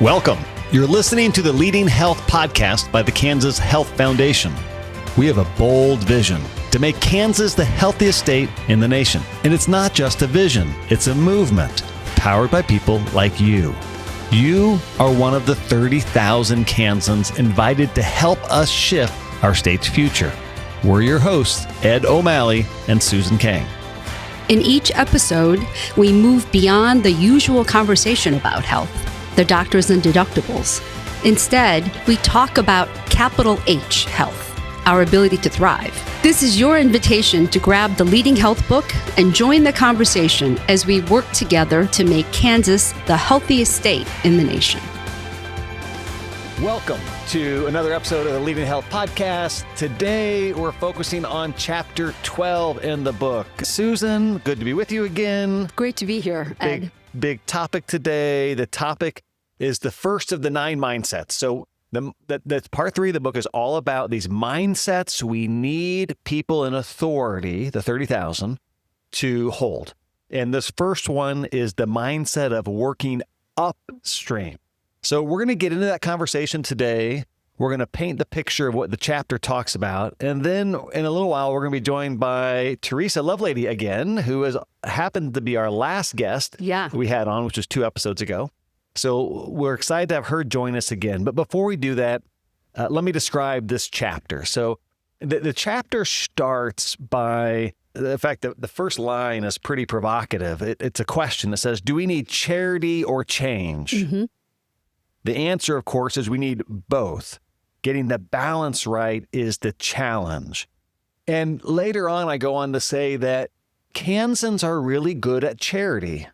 Welcome. You're listening to the leading health podcast by the Kansas Health Foundation. We have a bold vision to make Kansas the healthiest state in the nation. And it's not just a vision, it's a movement powered by people like you. You are one of the 30,000 Kansans invited to help us shift our state's future. We're your hosts, Ed O'Malley and Susan Kang. In each episode, we move beyond the usual conversation about health, the doctors and deductibles. Instead, we talk about capital H health, our ability to thrive. This is your invitation to grab the leading health book and join the conversation as we work together to make Kansas the healthiest state in the nation. Welcome to another episode of the Leading Health Podcast. Today, we're focusing on Chapter 12 in the book. Susan, good to be with you again. Great to be here, Ed. Big topic today. The topic is the first of the 9 mindsets. So that's part 3 of the book is all about these mindsets we need people in authority, the 30,000, to hold. And this first one is the mindset of working upstream. So we're going to get into that conversation today. We're going to paint the picture of what the chapter talks about. And then in a little while, we're going to be joined by Teresa Lovelady again, who has happened to be our last guest we had on, which was 2 episodes ago. So we're excited to have her join us again. But before we do that, let me describe this chapter. So the chapter starts by the fact that the first line is pretty provocative. It's a question that says, do we need charity or change? Mm-hmm. The answer, of course, is we need both. Getting the balance right is the challenge. And later on, I go on to say that Kansans are really good at charity.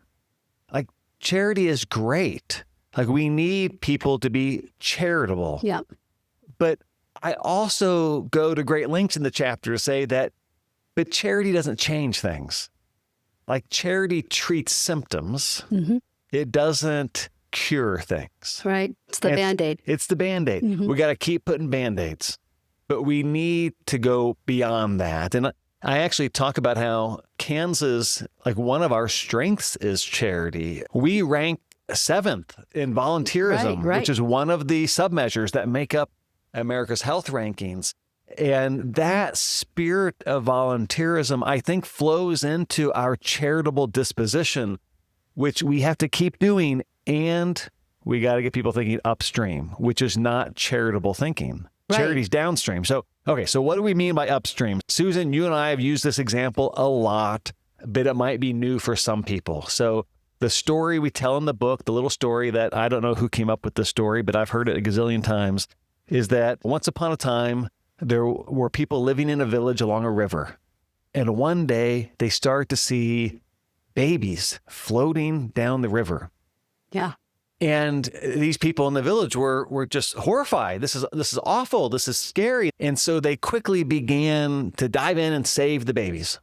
Like, charity is great. Like, we need people to be charitable. Yep. But I also go to great lengths in the chapter to say that, but charity doesn't change things. Like, charity treats symptoms. Mm-hmm. It doesn't cure things. Right. It's the Band-Aid. It's the Band-Aid. Mm-hmm. We got to keep putting Band-Aids. But we need to go beyond that. And I actually talk about how Kansas, like one of our strengths is charity. We rank 7th in volunteerism, which is one of the submeasures that make up America's health rankings. And that spirit of volunteerism, I think, flows into our charitable disposition, which we have to keep doing. And we got to get people thinking upstream, which is not charitable thinking. Right. Charity's downstream. So what do we mean by upstream? Susan, you and I have used this example a lot, but it might be new for some people. So the story we tell in the book, the little story that I don't know who came up with this story, but I've heard it a gazillion times, is that once upon a time, there were people living in a village along a river. And one day they start to see babies floating down the river. Yeah. And these people in the village were just horrified. This is awful. This is scary. And so they quickly began to dive in and save the babies.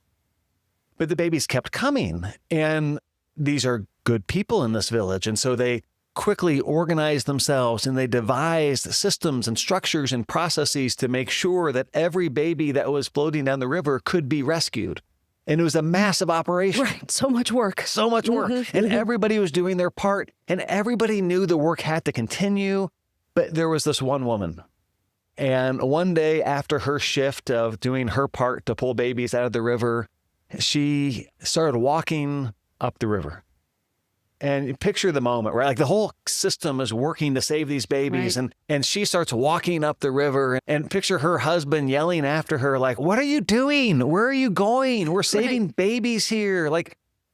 But the babies kept coming. And these are good people in this village. And so they quickly organized themselves and they devised systems and structures and processes to make sure that every baby that was floating down the river could be rescued. And it was a massive operation. Right. So much work. Mm-hmm. And everybody was doing their part. And everybody knew the work had to continue. But there was this one woman. And one day after her shift of doing her part to pull babies out of the river, she started walking up the river. And picture the moment, right? Like the whole system is working to save these babies. Right. And she starts walking up the river and picture her husband yelling after her, like, what are you doing? Where are you going? We're saving babies here.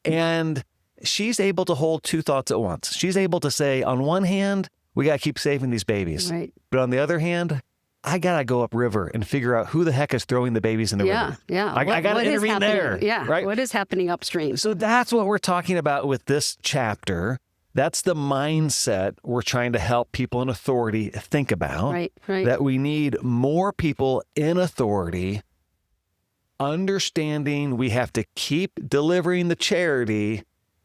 And she's able to hold 2 thoughts at once. She's able to say, on one hand, we got to keep saving these babies. Right. But on the other hand, I got to go upriver and figure out who the heck is throwing the babies in the river. Yeah. I got to intervene there. Yeah. Right? What is happening upstream? So that's what we're talking about with this chapter. That's the mindset we're trying to help people in authority think about. Right. That we need more people in authority, understanding we have to keep delivering the charity,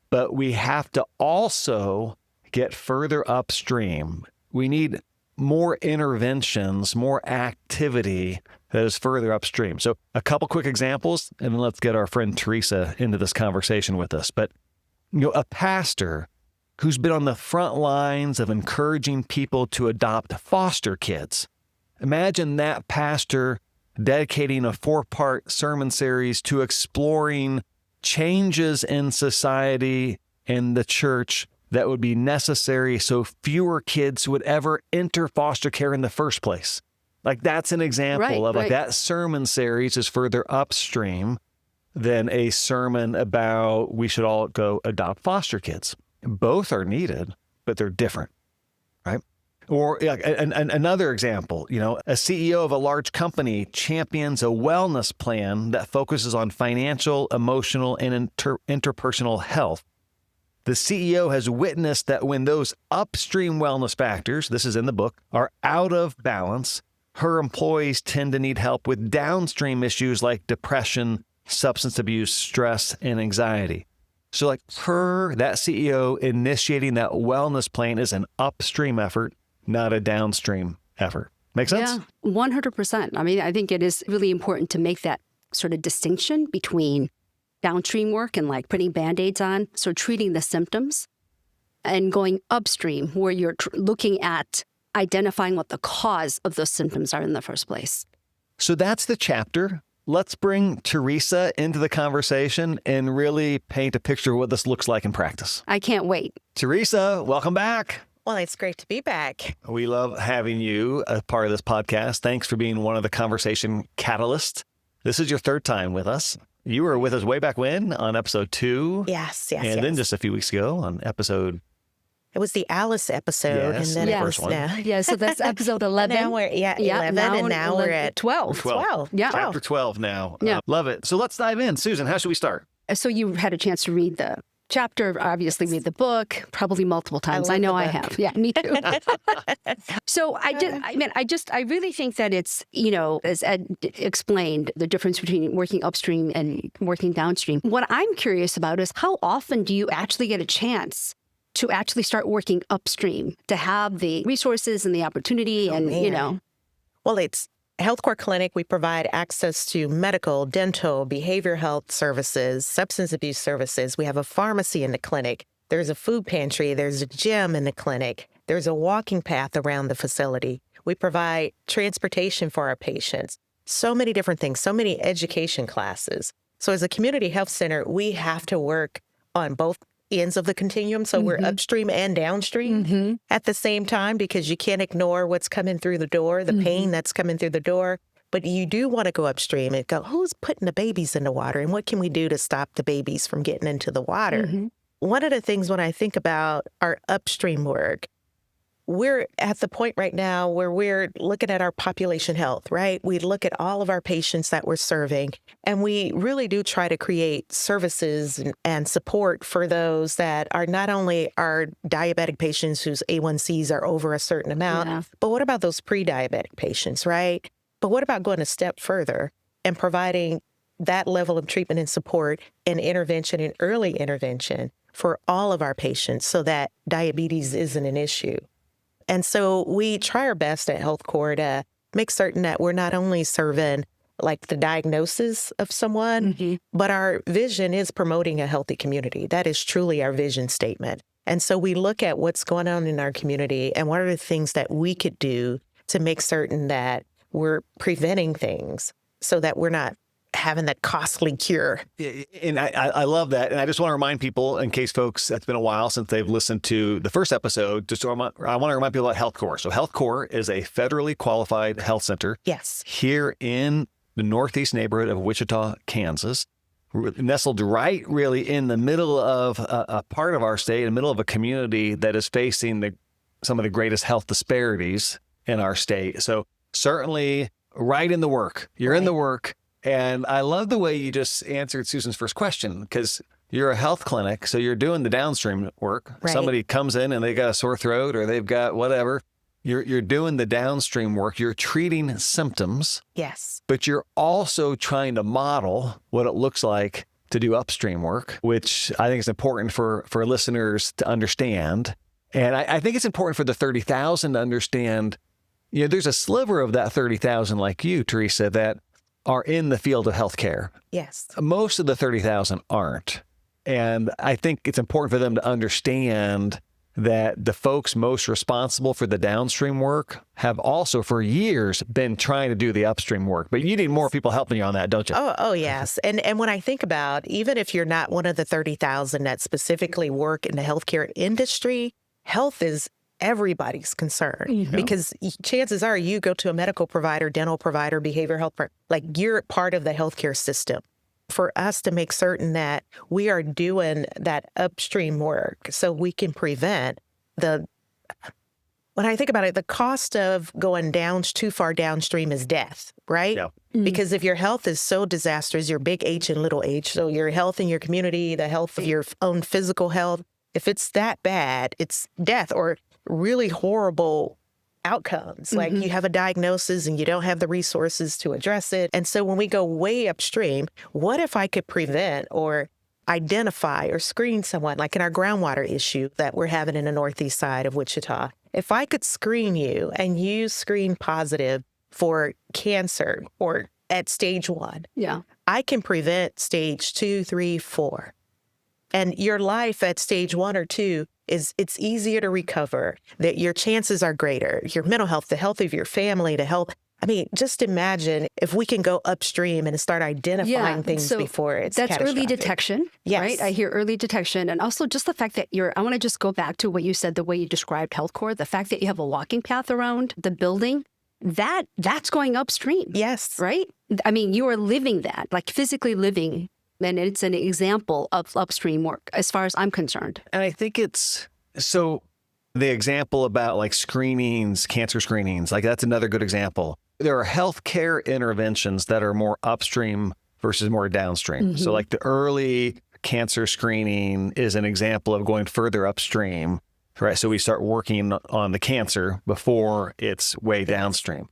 but we have to also get further upstream. We need more interventions, more activity that is further upstream. So a couple quick examples, and then let's get our friend Teresa into this conversation with us. But, a pastor who's been on the front lines of encouraging people to adopt foster kids. Imagine that pastor dedicating a 4-part sermon series to exploring changes in society and the church that would be necessary so fewer kids would ever enter foster care in the first place. Like, that's an example of like that sermon series is further upstream than a sermon about we should all go adopt foster kids. Both are needed, but they're different, right? Or another example, a CEO of a large company champions a wellness plan that focuses on financial, emotional, and interpersonal health. The CEO has witnessed that when those upstream wellness factors, this is in the book, are out of balance, her employees tend to need help with downstream issues like depression, substance abuse, stress, and anxiety. So like that CEO initiating that wellness plan is an upstream effort, not a downstream effort. Make sense? Yeah, 100%. I mean, I think it is really important to make that sort of distinction between downstream work and like putting Band-Aids on, so treating the symptoms, and going upstream where you're looking at identifying what the cause of those symptoms are in the first place. So that's the chapter. Let's bring Teresa into the conversation and really paint a picture of what this looks like in practice. I can't wait. Teresa, welcome back. Well, it's great to be back. We love having you as part of this podcast. Thanks for being one of the conversation catalysts. This is your third time with us. You were with us way back when on episode 2. Yes. And then just a few weeks ago on episode... It was the Alice episode. Yes, and then the first one. Yeah, so that's episode 11. Now we're, 11, and now we're at 12. 12. Yeah. Chapter 12 now. Yeah. Love it. So let's dive in. Susan, how should we start? So you had a chance to read the chapter, obviously read the book, probably multiple times. I know I have. Yeah, me too. So I really think that it's, as Ed explained, the difference between working upstream and working downstream. What I'm curious about is how often do you actually get a chance to actually start working upstream, to have the resources and the opportunity Well, it's HealthCore Clinic. We provide access to medical, dental, behavioral health services, substance abuse services. We have a pharmacy in the clinic. There's a food pantry. There's a gym in the clinic. There's a walking path around the facility. We provide transportation for our patients. So many different things, so many education classes. So as a community health center, we have to work on both ends of the continuum. So we're upstream and downstream at the same time, because you can't ignore what's coming through the door, the pain that's coming through the door. But you do want to go upstream and go, who's putting the babies in the water? And what can we do to stop the babies from getting into the water? One of the things when I think about our upstream work, we're at the point right now where we're looking at our population health, right? We look at all of our patients that we're serving, and we really do try to create services and support for those that are not only our diabetic patients whose A1Cs are over a certain amount, but what about those pre-diabetic patients, right? But what about going a step further and providing that level of treatment and support and intervention and early intervention for all of our patients so that diabetes isn't an issue? And so we try our best at HealthCore to make certain that we're not only serving like the diagnosis of someone, but our vision is promoting a healthy community. That is truly our vision statement. And so we look at what's going on in our community and what are the things that we could do to make certain that we're preventing things so that we're not having that costly cure. And I love that. And I just want to remind people, in case folks, it's been a while since they've listened to the first episode, I want to remind people about HealthCore. So HealthCore is a federally qualified health center here in the northeast neighborhood of Wichita, Kansas, nestled right really in the middle of a part of our state, in the middle of a community that is facing some of the greatest health disparities in our state. So certainly right in the work. You're in the work. And I love the way you just answered Susan's first question, because you're a health clinic, so you're doing the downstream work. Right. Somebody comes in and they got a sore throat or they've got whatever. You're doing the downstream work. You're treating symptoms. Yes. But you're also trying to model what it looks like to do upstream work, which I think is important for listeners to understand. And I think it's important for the 30,000 to understand, there's a sliver of that 30,000 like you, Teresa, that are in the field of healthcare. Yes. Most of the 30,000 aren't. And I think it's important for them to understand that the folks most responsible for the downstream work have also for years been trying to do the upstream work. But you need more people helping you on that, don't you? Oh, yes. And when I think about, even if you're not one of the 30,000 that specifically work in the healthcare industry, health is everybody's concern, because chances are you go to a medical provider, dental provider, behavioral health, like you're part of the healthcare system. For us to make certain that we are doing that upstream work so we can prevent when I think about it, the cost of going too far downstream is death, right? Yeah. Because if your health is so disastrous, your big H and little h, so your health in your community, the health of your own physical health, if it's that bad, it's death or really horrible outcomes. Like you have a diagnosis and you don't have the resources to address it. And so when we go way upstream, what if I could prevent or identify or screen someone, like in our groundwater issue that we're having in the northeast side of Wichita? If I could screen you and you screen positive for cancer or at stage 1, I can prevent stage 2, 3, 4. And your life at stage 1 or 2 it's easier to recover, that your chances are greater, your mental health, the health of your family, the health. I mean, just imagine if we can go upstream and start identifying things before it's That's catastrophic. early detection, right? I hear early detection. And also just the fact that I want to just go back to what you said, the way you described HealthCore, the fact that you have a walking path around the building, that's going upstream. Yes. Right? I mean, you are living that, like physically living. And it's an example of upstream work as far as I'm concerned. And I think so the example about like screenings, cancer screenings, like that's another good example. There are healthcare interventions that are more upstream versus more downstream. So like the early cancer screening is an example of going further upstream, right? So we start working on the cancer before it's way downstream.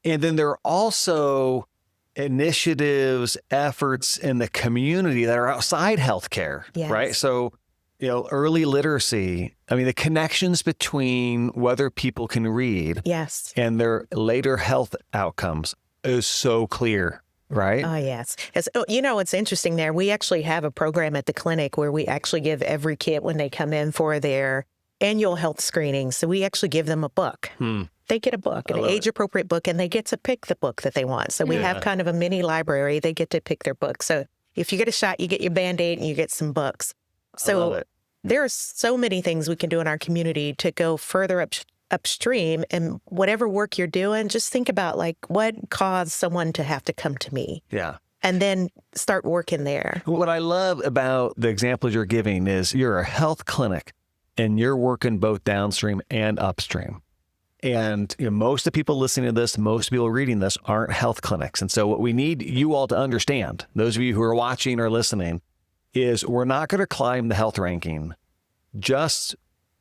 And then there are also initiatives, efforts in the community that are outside healthcare, right? So, early literacy, I mean, the connections between whether people can read and their later health outcomes is so clear, right? Oh, yes. It's interesting there. We actually have a program at the clinic where we actually give every kid when they come in for their annual health screening. So we actually give them a book. They get a book, an age-appropriate book, and they get to pick the book that they want. So we have kind of a mini library. They get to pick their book. So if you get a shot, you get your Band-Aid and you get some books. So there are so many things we can do in our community to go further upstream. And whatever work you're doing, just think about like what caused someone to have to come to me. Yeah. And then start working there. What I love about the examples you're giving is you're a health clinic and you're working both downstream and upstream. And most of the people listening to this, most people reading this aren't health clinics. And so what we need you all to understand, those of you who are watching or listening, is we're not going to climb the health ranking just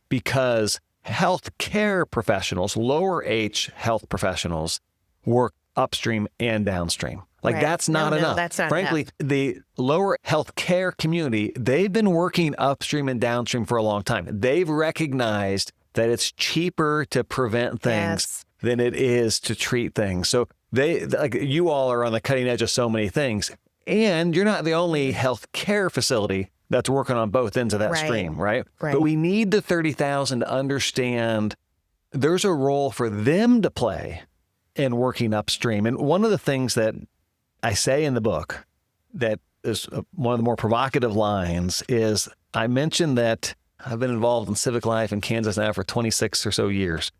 because healthcare professionals, lower H health professionals, work upstream and downstream. Like that's not enough. That's not Frankly, enough. The lower healthcare community, they've been working upstream and downstream for a long time. They've recognized that it's cheaper to prevent things than it is to treat things. So you all are on the cutting edge of so many things. And you're not the only healthcare facility that's working on both ends of that stream, right? But we need the 30,000 to understand there's a role for them to play in working upstream. And one of the things that I say in the book that is one of the more provocative lines is I mentioned that I've been involved in civic life in Kansas now for 26 or so years.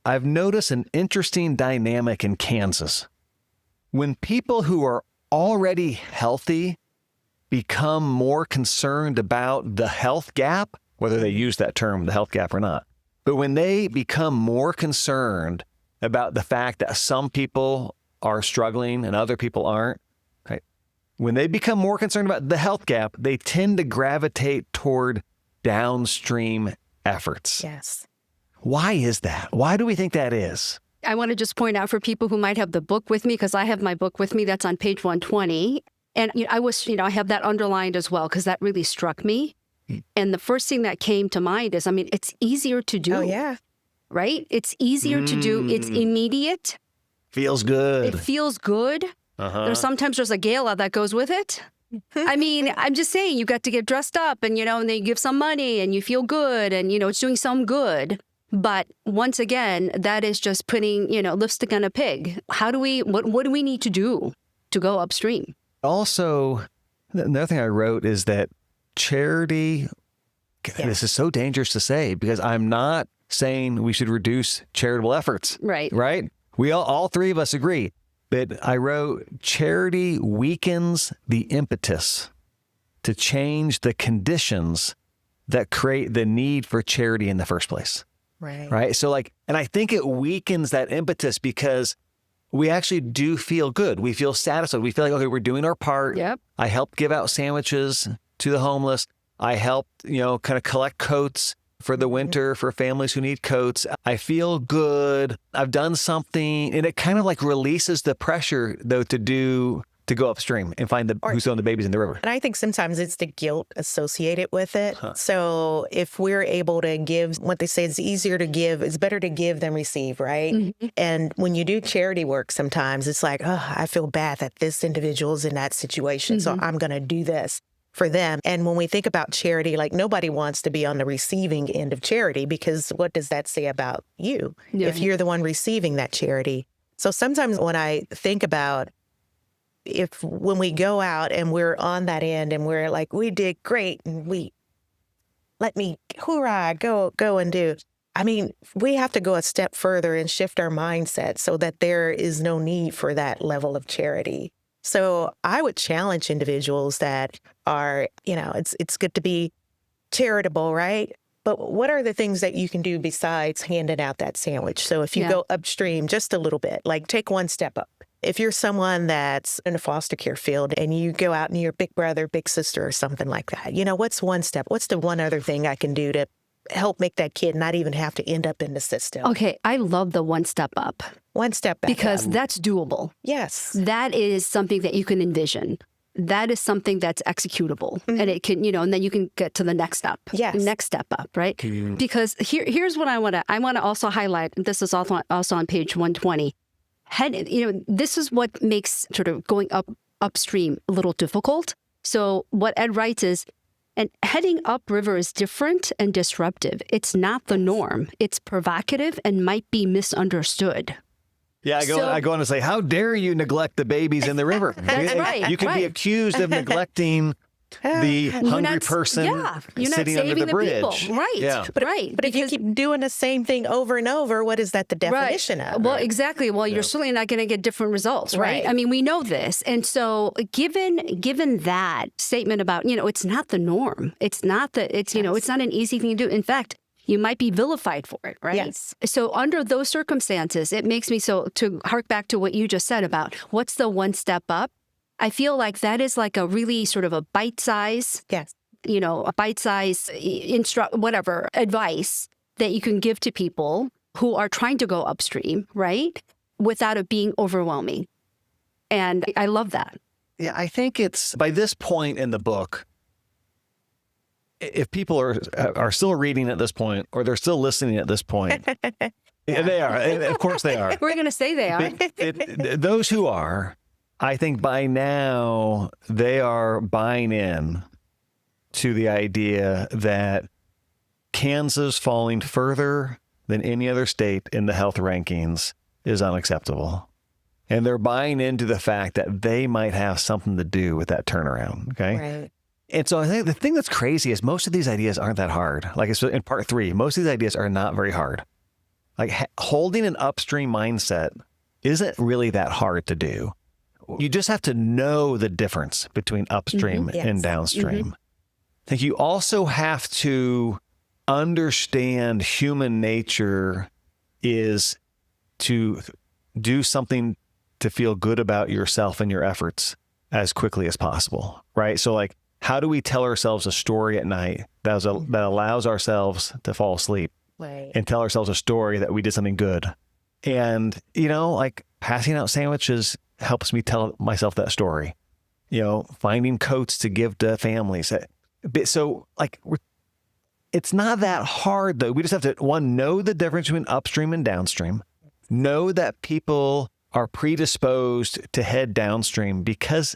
I've noticed an interesting dynamic in Kansas. When people who are already healthy become more concerned about the health gap, whether they use that term, the health gap or not, but when they become more concerned about the fact that some people are struggling and other people aren't, right? When they become more concerned about the health gap, they tend to gravitate toward downstream efforts. Yes. Why is that? Why do we think that is? I want to just point out for people who might have the book with me, because I have my book with me that's on page 120. And I have that underlined as well, because that really struck me. And the first thing that came to mind is, it's easier to do. Oh, yeah. Right? It's easier to do. It's immediate. Feels good. It feels good. Sometimes there's a gala that goes with it. I mean, I'm just saying you got to get dressed up and, and then you give some money and you feel good and, it's doing some good. But once again, that is just putting, lipstick on a pig. What do we need to do to go upstream? Also, another thing I wrote is that charity, this is so dangerous to say because I'm not saying we should reduce charitable efforts. Right. Right? We all three of us agree. But I wrote, charity weakens the impetus to change the conditions that create the need for charity in the first place. Right. Right. So and I think it weakens that impetus because we actually do feel good. We feel satisfied. We feel like, okay, we're doing our part. Yep. I helped give out sandwiches to the homeless. I helped, kind of collect coats for the winter for families who need coats. I feel good. I've done something. And it kind of releases the pressure, though, to go upstream and find who's throwing the babies in the river. And I think sometimes it's the guilt associated with it. So if we're able to give, what they say is easier to give, it's better to give than receive, right? Mm-hmm. And when you do charity work, sometimes it's like, oh, I feel bad that this individual is in that situation. Mm-hmm. So I'm going to do this for them. And when we think about charity, nobody wants to be on the receiving end of charity because what does that say about you if you're the one receiving that charity? So sometimes when I think about when we go out and we're on that end and we're like, we did great and hoorah, go and do. I mean, we have to go a step further and shift our mindset so that there is no need for that level of charity. So I would challenge individuals that are, it's good to be charitable, right? But what are the things that you can do besides handing out that sandwich? So if you go upstream just a little bit, take one step up. If you're someone that's in a foster care field and you go out and you're big brother, big sister or something like that, what's one step? What's the one other thing I can do to help make that kid not even have to end up in the system? Okay, I love the one step up. One step back because up. That's doable. Yes. That is something that you can envision. That is something that's executable. Mm-hmm. And it can, and then you can get to the next step. Yes. Next step up, right? Because here's what I want to also highlight. This is also on page 120. This is what makes sort of going upstream a little difficult. So what Ed writes is, and heading upriver is different and disruptive. It's not the norm. It's provocative and might be misunderstood. Yeah, I go on to say, how dare you neglect the babies in the river? That's right. You can be accused of neglecting the hungry person sitting under the bridge. People. Right. Yeah. But if you keep doing the same thing over and over, what is that the definition of? Well, exactly. Well, you're certainly not going to get different results, right? I mean, we know this. And so given that statement about, it's not the norm. It's not it's not an easy thing to do. In fact, you might be vilified for it, right? Yes. So under those circumstances, it makes me to hark back to what you just said about what's the one step up. I feel like that is a really sort of a bite-size, a bite-size advice that you can give to people who are trying to go upstream, right? Without it being overwhelming. And I love that. Yeah, I think it's by this point in the book, if people are still reading at this point or they're still listening at this point, they are. Of course they are. We're going to say they are. Those who are, I think by now they are buying in to the idea that Kansas falling further than any other state in the health rankings is unacceptable. And they're buying into the fact that they might have something to do with that turnaround. Okay. Right. And so I think the thing that's crazy is most of these ideas aren't that hard. In part 3, most of these ideas are not very hard. Holding an upstream mindset isn't really that hard to do. You just have to know the difference between upstream and downstream. Mm-hmm. I think you also have to understand human nature is to do something to feel good about yourself and your efforts as quickly as possible, right? So how do we tell ourselves a story at night that allows ourselves to fall asleep and tell ourselves a story that we did something good? And, passing out sandwiches helps me tell myself that story. Finding coats to give to families. So, it's not that hard, though. We just have to, one, know the difference between upstream and downstream. Know that people are predisposed to head downstream because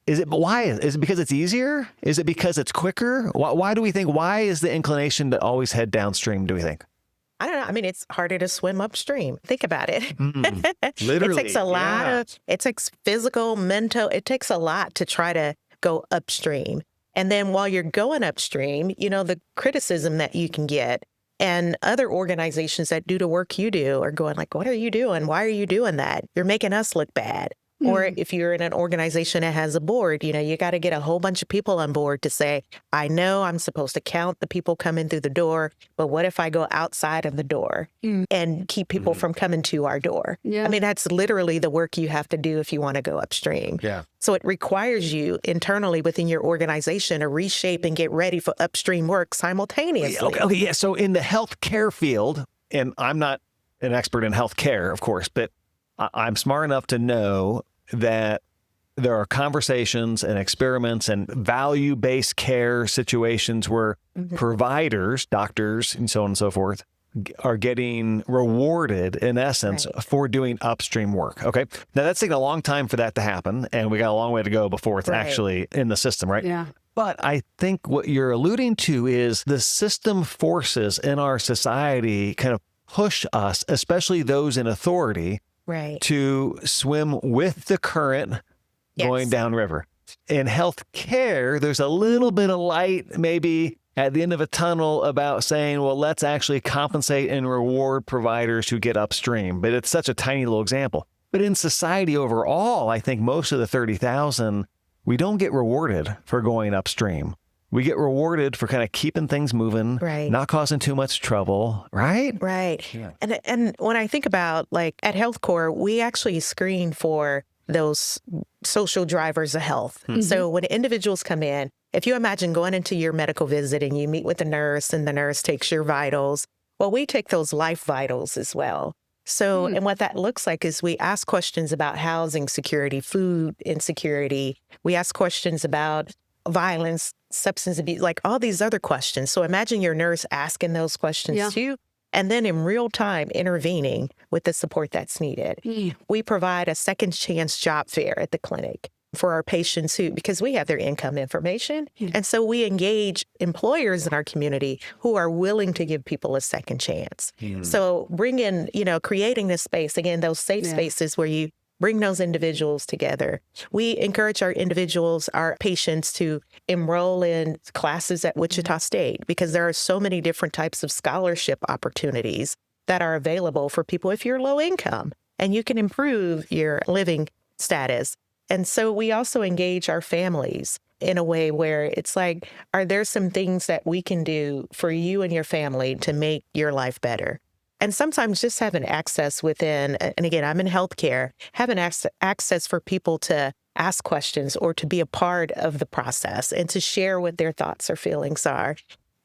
Why is it because it's easier? Is it because it's quicker? Why do we think? Why is the inclination to always head downstream? Do we think? I don't know. I mean, it's harder to swim upstream. Think about it. Literally, it takes a lot it takes physical, mental, it takes a lot to try to go upstream. And then while you're going upstream, the criticism that you can get and other organizations that do the work you do are going like, what are you doing? Why are you doing that? You're making us look bad. Or if you're in an organization that has a board, you got to get a whole bunch of people on board to say, I know I'm supposed to count the people coming through the door, but what if I go outside of the door and keep people from coming to our door? Yeah. I mean, that's literally the work you have to do if you want to go upstream. Yeah. So it requires you internally within your organization to reshape and get ready for upstream work simultaneously. Okay. Yeah. So in the healthcare field, and I'm not an expert in healthcare, of course, but I'm smart enough to know that there are conversations and experiments and value-based care situations where providers, doctors, and so on and so forth, are getting rewarded, in essence, for doing upstream work. Okay. Now, that's taken a long time for that to happen, and we got a long way to go before it's actually in the system, right? Yeah. But I think what you're alluding to is the system forces in our society kind of push us, especially those in authority, to swim with the current going downriver. In healthcare, there's a little bit of light maybe at the end of a tunnel about saying, well, let's actually compensate and reward providers who get upstream. But it's such a tiny little example. But in society overall, I think most of the 30,000, we don't get rewarded for going upstream. We get rewarded for kind of keeping things moving, not causing too much trouble, right? Right. Yeah. And when I think about, like, at HealthCore, we actually screen for those social drivers of health. So when individuals come in, if you imagine going into your medical visit and you meet with a nurse and the nurse takes your vitals, well, we take those life vitals as well. So, and what that looks like is we ask questions about housing security, food insecurity. We ask questions about violence, substance abuse, like all these other questions. So imagine your nurse asking those questions too, and then in real time intervening with the support that's needed. We provide a second chance job fair at the clinic for our patients because we have their income information. And so we engage employers in our community who are willing to give people a second chance. So creating this space, again, those safe spaces where you bring those individuals together. We encourage our patients to enroll in classes at Wichita State because there are so many different types of scholarship opportunities that are available for people if you're low income and you can improve your living status. And so we also engage our families in a way where it's like, are there some things that we can do for you and your family to make your life better? And sometimes just having access within, and again, I'm in healthcare, having access for people to ask questions or to be a part of the process and to share what their thoughts or feelings are.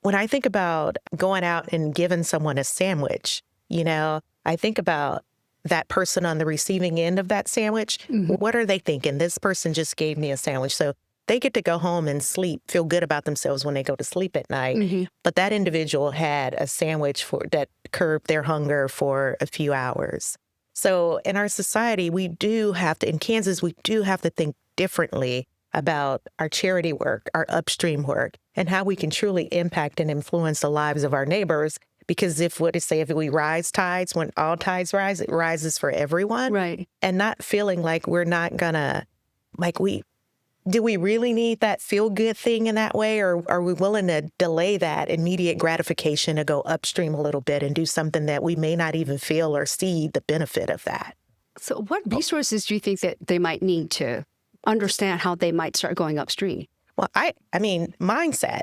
When I think about going out and giving someone a sandwich, I think about that person on the receiving end of that sandwich. What are they thinking? This person just gave me a sandwich. So they get to go home and sleep, feel good about themselves when they go to sleep at night. But that individual had a sandwich that curbed their hunger for a few hours. So in our society, in Kansas, we do have to think differently about our charity work, our upstream work, and how we can truly impact and influence the lives of our neighbors. Because if we rise tides, when all tides rise, it rises for everyone. Right. And not feeling like we're not gonna, do we really need that feel-good thing in that way? Or are we willing to delay that immediate gratification to go upstream a little bit and do something that we may not even feel or see the benefit of that? So what resources do you think that they might need to understand how they might start going upstream? Well, I mean, mindset.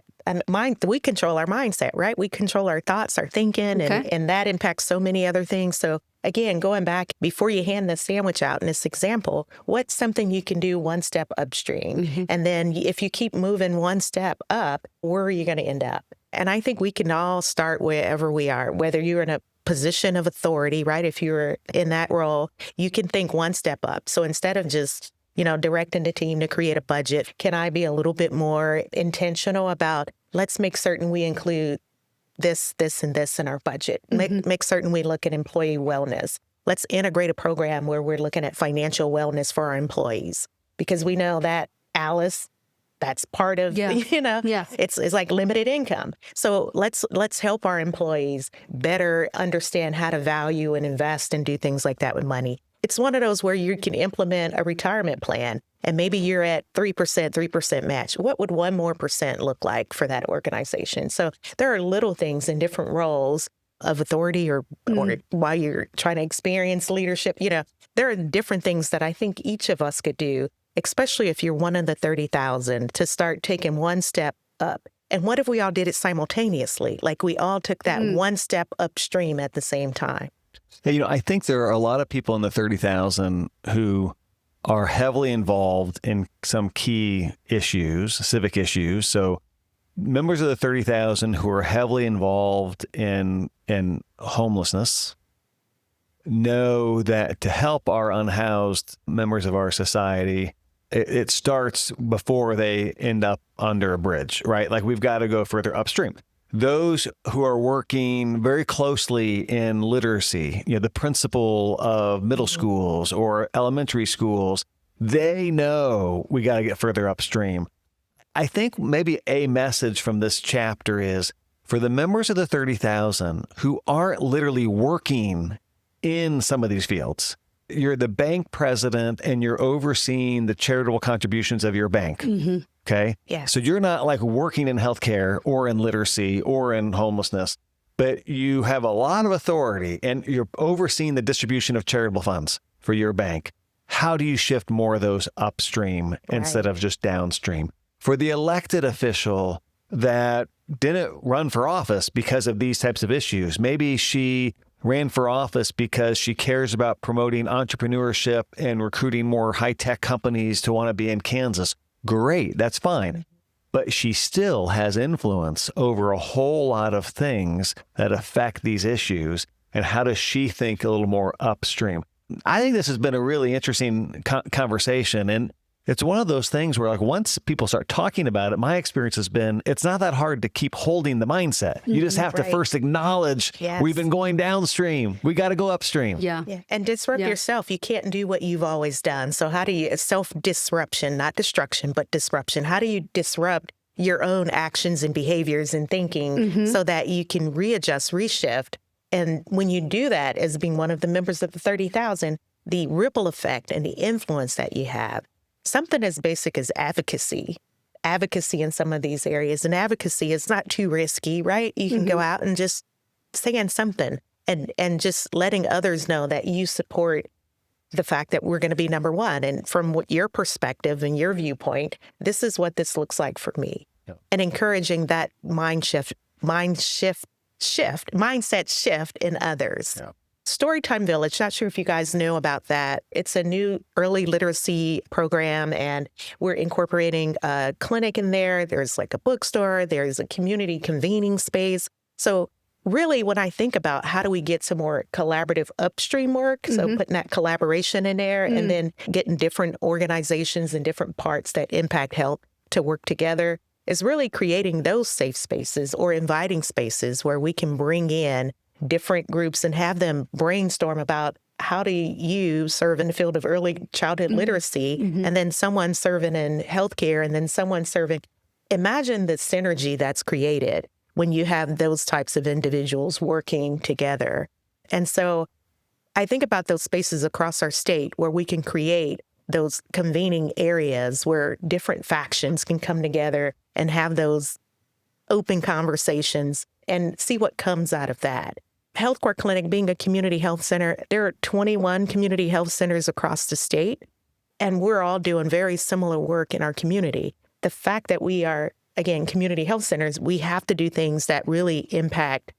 We control our mindset, right? We control our thoughts, our thinking, and that impacts so many other things. So again, going back, before you hand the sandwich out in this example, what's something you can do one step upstream? And then if you keep moving one step up, where are you going to end up? And I think we can all start wherever we are, whether you're in a position of authority, right? If you're in that role, you can think one step up. So instead of just directing the team to create a budget, can I be a little bit more intentional about, let's make certain we include this, and this in our budget. Make certain we look at employee wellness. Let's integrate a program where we're looking at financial wellness for our employees, because we know that Alice, that's part of, Yeah. it's like limited income. So let's help our employees better understand how to value and invest and do things like that with money. It's one of those where you can implement a retirement plan and maybe you're at 3% match. What would 1% more look like for that organization? So there are little things in different roles of authority or while you're trying to experience leadership, there are different things that I think each of us could do, especially if you're one of the 30,000, to start taking one step up. And what if we all did it simultaneously? Like we all took that one step upstream at the same time. Yeah, I think there are a lot of people in the 30,000 who are heavily involved in some key issues, civic issues. So members of the 30,000 who are heavily involved in homelessness know that to help our unhoused members of our society, it starts before they end up under a bridge, right? Like we've got to go further upstream. Those who are working very closely in literacy, the principal of middle schools or elementary schools, they know we got to get further upstream. I think maybe a message from this chapter is for the members of the 30,000 who aren't literally working in some of these fields. You're the bank president and you're overseeing the charitable contributions of your bank. Mm-hmm. Okay. Yeah. So you're not like working in healthcare or in literacy or in homelessness, but you have a lot of authority and you're overseeing the distribution of charitable funds for your bank. How do you shift more of those upstream instead of just downstream? For the elected official that didn't run for office because of these types of issues, maybe she ran for office because she cares about promoting entrepreneurship and recruiting more high-tech companies to want to be in Kansas. Great, that's fine. But she still has influence over a whole lot of things that affect these issues. And how does she think a little more upstream? I think this has been a really interesting conversation. And it's one of those things where, like, once people start talking about it, my experience has been it's not that hard to keep holding the mindset. You just have to first acknowledge we've been going downstream. We got to go upstream. Yeah. And disrupt yourself. You can't do what you've always done. So how do you self-disruption, not destruction, but disruption? How do you disrupt your own actions and behaviors and thinking so that you can readjust, reshift? And when you do that as being one of the members of the 30,000, the ripple effect and the influence that you have, something as basic as advocacy in some of these areas. And advocacy is not too risky, right? You can go out and just saying something and just letting others know that you support the fact that we're going to be number one. And from what your perspective and your viewpoint, this is what this looks like for me. Yeah. And encouraging that mindset shift in others. Yeah. Storytime Village, not sure if you guys know about that. It's a new early literacy program, and we're incorporating a clinic in there. There's like a bookstore. There's a community convening space. So really, when I think about how do we get some more collaborative upstream work, so putting that collaboration in there and then getting different organizations and different parts that impact health to work together, is really creating those safe spaces or inviting spaces where we can bring in different groups and have them brainstorm about how do you serve in the field of early childhood literacy and then someone serving in healthcare and then someone serving. Imagine the synergy that's created when you have those types of individuals working together. And so I think about those spaces across our state where we can create those convening areas where different factions can come together and have those open conversations and see what comes out of that. HealthCore Clinic being a community health center, there are 21 community health centers across the state, and we're all doing very similar work in our community. The fact that we are, again, community health centers, we have to do things that really impact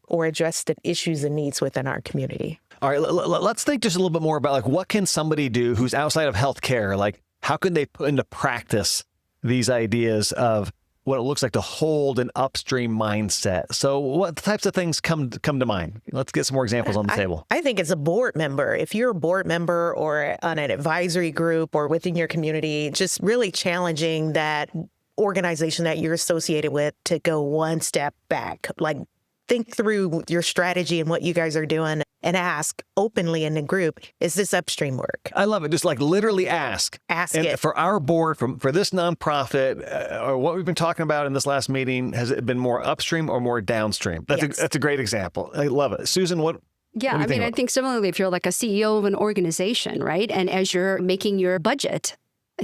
or address the issues and needs within our community. All right, let's think just a little bit more about, like, what can somebody do who's outside of healthcare? Like, how can they put into practice these ideas of what it looks like to hold an upstream mindset? So what types of things come to mind? Let's get some more examples on the table. I think as a board member, if you're a board member or on an advisory group or within your community, just really challenging that organization that you're associated with to go one step back. Like, think through your strategy and what you guys are doing and ask openly in the group, is this upstream work? I love it. Just like literally ask. Ask and it. For our board, for this nonprofit, or what we've been talking about in this last meeting, has it been more upstream or more downstream? That's a great example. I love it. Susan, what? Yeah, what do you think I think similarly, if you're like a CEO of an organization, right? And as you're making your budget,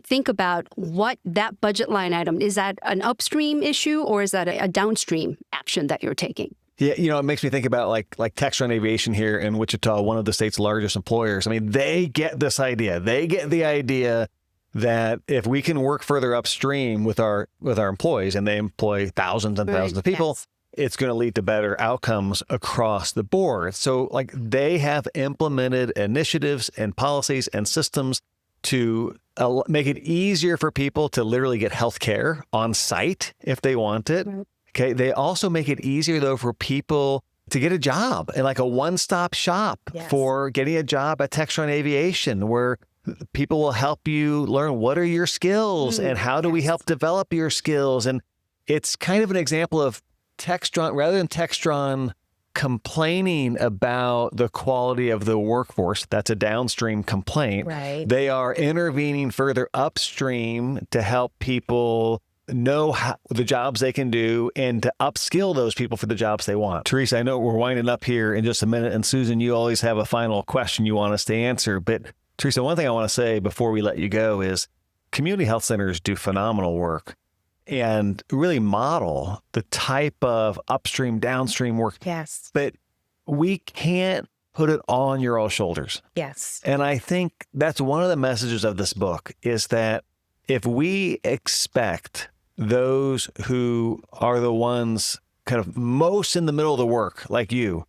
think about what that budget line item, is that an upstream issue or is that a downstream action that you're taking? Yeah, it makes me think about like Textron Aviation here in Wichita, one of the state's largest employers. I mean, they get this idea. They get the idea that if we can work further upstream with our employees, and they employ thousands and thousands of people, it's going to lead to better outcomes across the board. So like they have implemented initiatives and policies and systems to make it easier for people to literally get health care on site if they want it. Right. Okay. They also make it easier, though, for people to get a job and like a one-stop shop for getting a job at Textron Aviation, where people will help you learn what are your skills and how do we help develop your skills. And it's kind of an example of Textron, rather than Textron complaining about the quality of the workforce, that's a downstream complaint. Right. They are intervening further upstream to help people know the jobs they can do and to upskill those people for the jobs they want. Teresa, I know we're winding up here in just a minute, and Susan, you always have a final question you want us to answer. But Teresa, one thing I want to say before we let you go is community health centers do phenomenal work and really model the type of upstream, downstream work. Yes. But we can't put it all on your own shoulders. Yes. And I think that's one of the messages of this book, is that if we expect those who are the ones kind of most in the middle of the work, like you,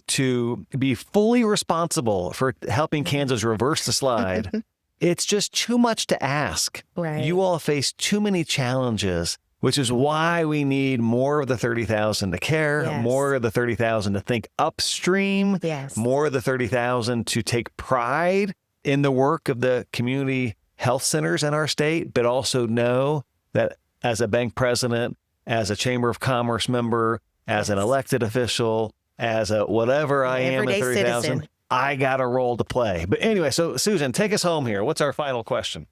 to be fully responsible for helping Kansas reverse the slide, it's just too much to ask. Right. You all face too many challenges, which is why we need more of the 30,000 to care, more of the 30,000 to think upstream, more of the 30,000 to take pride in the work of the community health centers in our state, but also know that as a bank president, as a Chamber of Commerce member, as an elected official, as a whatever I am at 30,000, I got a role to play. But anyway, so Susan, take us home here. What's our final question?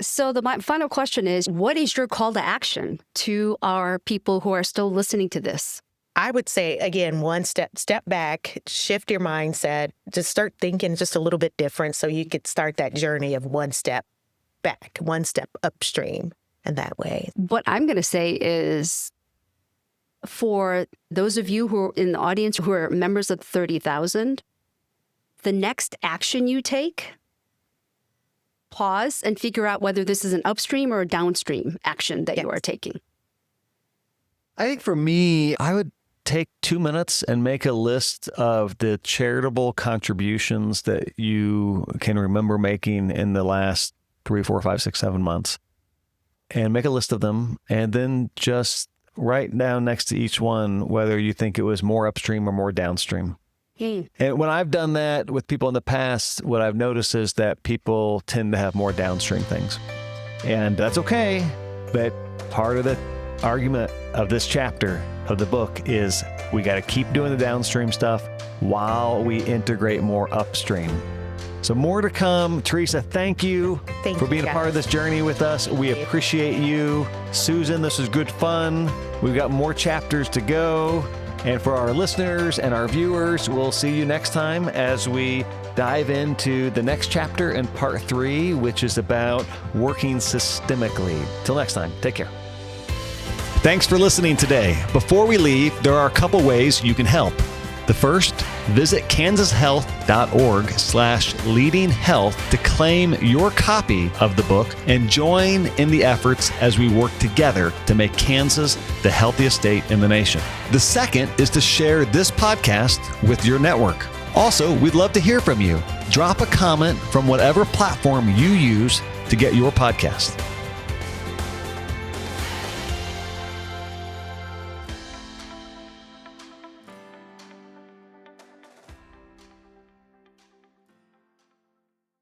So my final question is, what is your call to action to our people who are still listening to this? I would say, again, one step back, shift your mindset, just start thinking just a little bit different so you could start that journey of one step back, one step upstream, and that way. What I'm going to say is, for those of you who are in the audience who are members of 30,000, the next action you take, pause and figure out whether this is an upstream or a downstream action that you are taking. I think for me, I would take 2 minutes and make a list of the charitable contributions that you can remember making in the last 3, 4, 5, 6, 7 months, and make a list of them, and then just write down next to each one whether you think it was more upstream or more downstream. And when I've done that with people in the past, what I've noticed is that people tend to have more downstream things. And that's okay. But part of the argument of this chapter of the book is we got to keep doing the downstream stuff while we integrate more upstream. So more to come. Teresa, thank you for being a part of this journey with us. We appreciate you. Susan, this was good fun. We've got more chapters to go. And for our listeners and our viewers, we'll see you next time as we dive into the next chapter in part 3, which is about working systemically. Till next time, take care. Thanks for listening today. Before we leave, there are a couple ways you can help. The first, visit kansashealth.org/leadinghealth to claim your copy of the book and join in the efforts as we work together to make Kansas the healthiest state in the nation. The second is to share this podcast with your network. Also, we'd love to hear from you. Drop a comment from whatever platform you use to get your podcast.